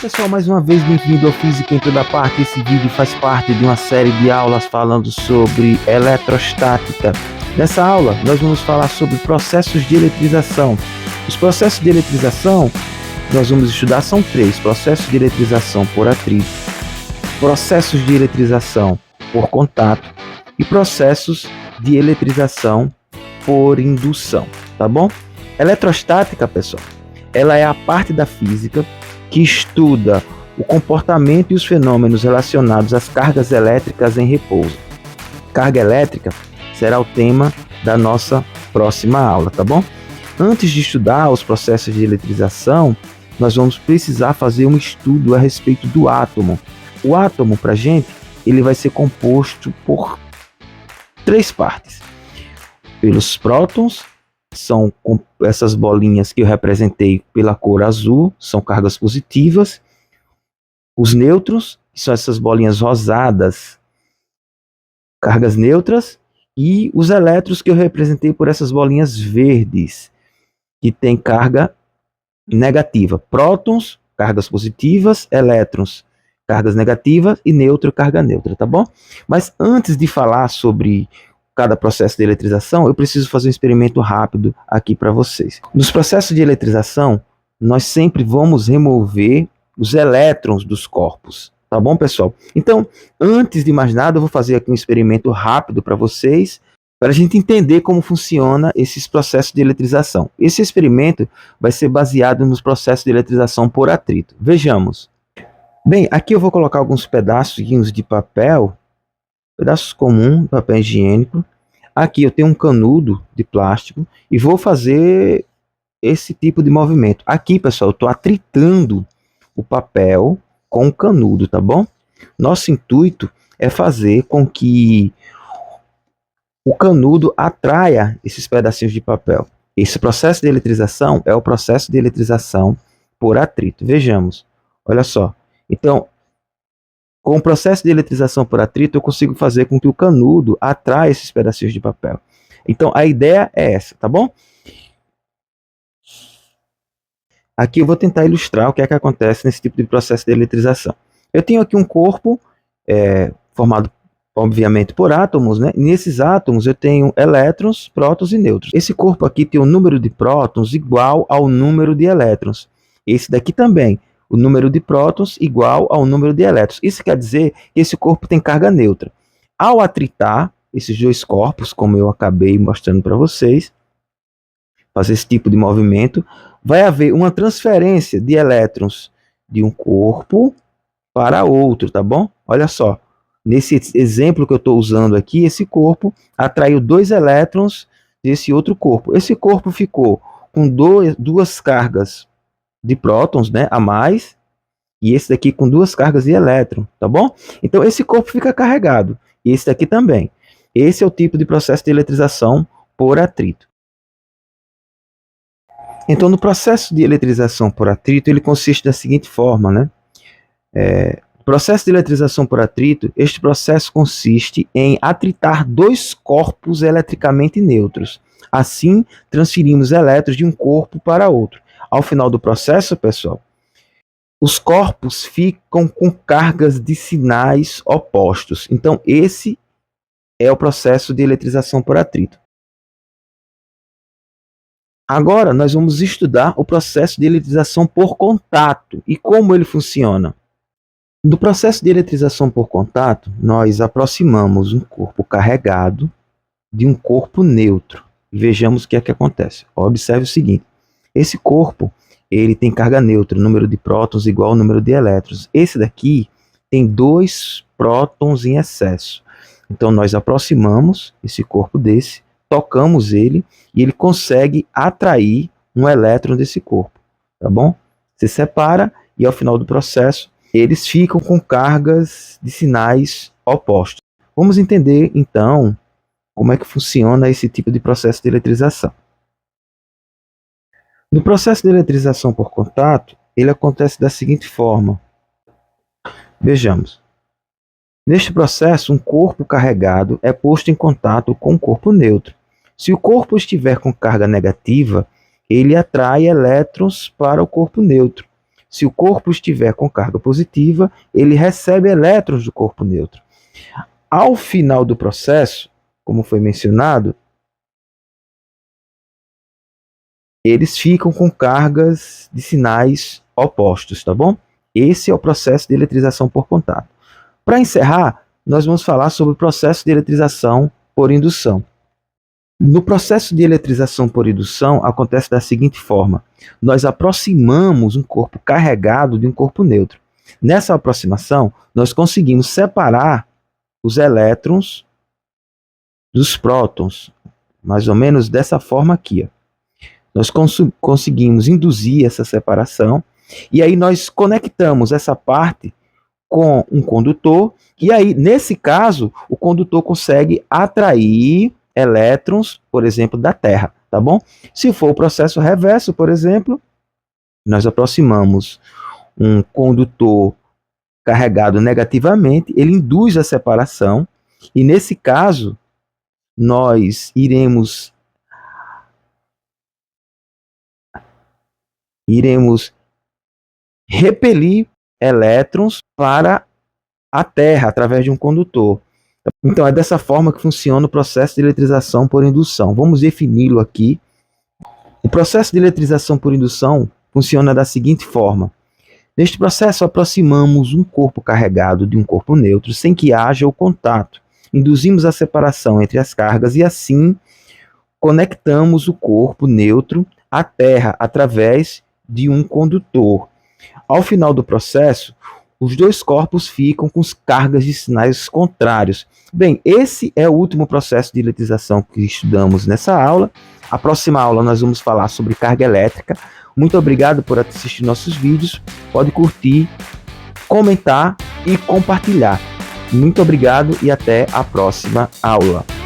pessoal, mais uma vez bem-vindo ao Física em Toda Parte. Esse vídeo faz parte de uma série de aulas falando sobre eletrostática. Nessa aula nós vamos falar sobre processos de eletrização. Os processos de eletrização nós vamos estudar são três: processos de eletrização por atrito, processos de eletrização por contato e processos de eletrização por indução, tá bom? Eletrostática, pessoal, ela é a parte da física que estuda o comportamento e os fenômenos relacionados às cargas elétricas em repouso. Carga elétrica será o tema da nossa próxima aula, tá bom? Antes de estudar os processos de eletrização, nós vamos precisar fazer um estudo a respeito do átomo. O átomo, pra gente, ele vai ser composto por três partes. Pelos prótons, são essas bolinhas que eu representei pela cor azul, são cargas positivas. Os nêutrons, que são essas bolinhas rosadas, cargas neutras. E os elétrons, que eu representei por essas bolinhas verdes, que tem carga negativa. Prótons, cargas positivas, elétrons, cargas negativas e nêutron, carga neutra, tá bom? Mas antes de falar sobre cada processo de eletrização, eu preciso fazer um experimento rápido aqui para vocês. Nos processos de eletrização, nós sempre vamos remover os elétrons dos corpos, tá bom, pessoal? Então, antes de mais nada, eu vou fazer aqui um experimento rápido para vocês, para a gente entender como funciona esses processos de eletrização. Esse experimento vai ser baseado nos processos de eletrização por atrito. Vejamos. Bem, aqui eu vou colocar alguns pedaços de papel, pedaços comuns de papel higiênico. Aqui eu tenho um canudo de plástico e vou fazer esse tipo de movimento. Aqui, pessoal, eu estou atritando o papel com o canudo, tá bom? Nosso intuito é fazer com que o canudo atraia esses pedacinhos de papel. Esse processo de eletrização é o processo de eletrização por atrito. Vejamos, olha só. Então, com o processo de eletrização por atrito, eu consigo fazer com que o canudo atraia esses pedacinhos de papel. Então, a ideia é essa, tá bom? Aqui eu vou tentar ilustrar o que é que acontece nesse tipo de processo de eletrização. Eu tenho aqui um corpo formado, obviamente, por átomos, né? Nesses átomos eu tenho elétrons, prótons e nêutrons. Esse corpo aqui tem um número de prótons igual ao número de elétrons. Esse daqui também. O número de prótons igual ao número de elétrons. Isso quer dizer que esse corpo tem carga neutra. Ao atritar esses dois corpos, como eu acabei mostrando para vocês, fazer esse tipo de movimento, vai haver uma transferência de elétrons de um corpo para outro, tá bom? Olha só, nesse exemplo que eu estou usando aqui, esse corpo atraiu dois elétrons desse outro corpo. Esse corpo ficou com duas cargas de prótons, né, a mais, e esse daqui com duas cargas de elétron, tá bom? Então esse corpo fica carregado, e esse daqui também. Esse é o tipo de processo de eletrização por atrito. Então, no processo de eletrização por atrito, ele consiste da seguinte forma, né? Processo de eletrização por atrito, este processo consiste em atritar dois corpos eletricamente neutros. Assim, transferimos elétrons de um corpo para outro. Ao final do processo, pessoal, os corpos ficam com cargas de sinais opostos. Então, esse é o processo de eletrização por atrito. Agora, nós vamos estudar o processo de eletrização por contato e como ele funciona. No processo de eletrização por contato, nós aproximamos um corpo carregado de um corpo neutro. Vejamos o que é que acontece. Observe o seguinte. Esse corpo, ele tem carga neutra, número de prótons igual ao número de elétrons. Esse daqui tem dois prótons em excesso. Então, nós aproximamos esse corpo desse, tocamos ele e ele consegue atrair um elétron desse corpo, tá bom? Se separa e ao final do processo, eles ficam com cargas de sinais opostos. Vamos entender, então, como é que funciona esse tipo de processo de eletrização. No processo de eletrização por contato, ele acontece da seguinte forma. Vejamos. Neste processo, um corpo carregado é posto em contato com um corpo neutro. Se o corpo estiver com carga negativa, ele atrai elétrons para o corpo neutro. Se o corpo estiver com carga positiva, ele recebe elétrons do corpo neutro. Ao final do processo, como foi mencionado, eles ficam com cargas de sinais opostos, tá bom? Esse é o processo de eletrização por contato. Para encerrar, nós vamos falar sobre o processo de eletrização por indução. No processo de eletrização por indução, acontece da seguinte forma: nós aproximamos um corpo carregado de um corpo neutro. Nessa aproximação, nós conseguimos separar os elétrons dos prótons, mais ou menos dessa forma aqui. Nós conseguimos induzir essa separação, e aí nós conectamos essa parte com um condutor, e aí, nesse caso, o condutor consegue atrair elétrons, por exemplo, da Terra, tá bom? Se for o processo reverso, por exemplo, nós aproximamos um condutor carregado negativamente, ele induz a separação, e nesse caso, nós iremos repelir elétrons para a Terra através de um condutor. Então é dessa forma que funciona o processo de eletrização por indução. Vamos defini-lo aqui. O processo de eletrização por indução funciona da seguinte forma: neste processo aproximamos um corpo carregado de um corpo neutro sem que haja o contato. Induzimos a separação entre as cargas e assim conectamos o corpo neutro à Terra através de um condutor. Ao final do processo, os dois corpos ficam com cargas de sinais contrários. Bem, esse é o último processo de eletrização que estudamos nessa aula. A próxima aula nós vamos falar sobre carga elétrica. Muito obrigado por assistir nossos vídeos. Pode curtir, comentar e compartilhar. Muito obrigado e até a próxima aula.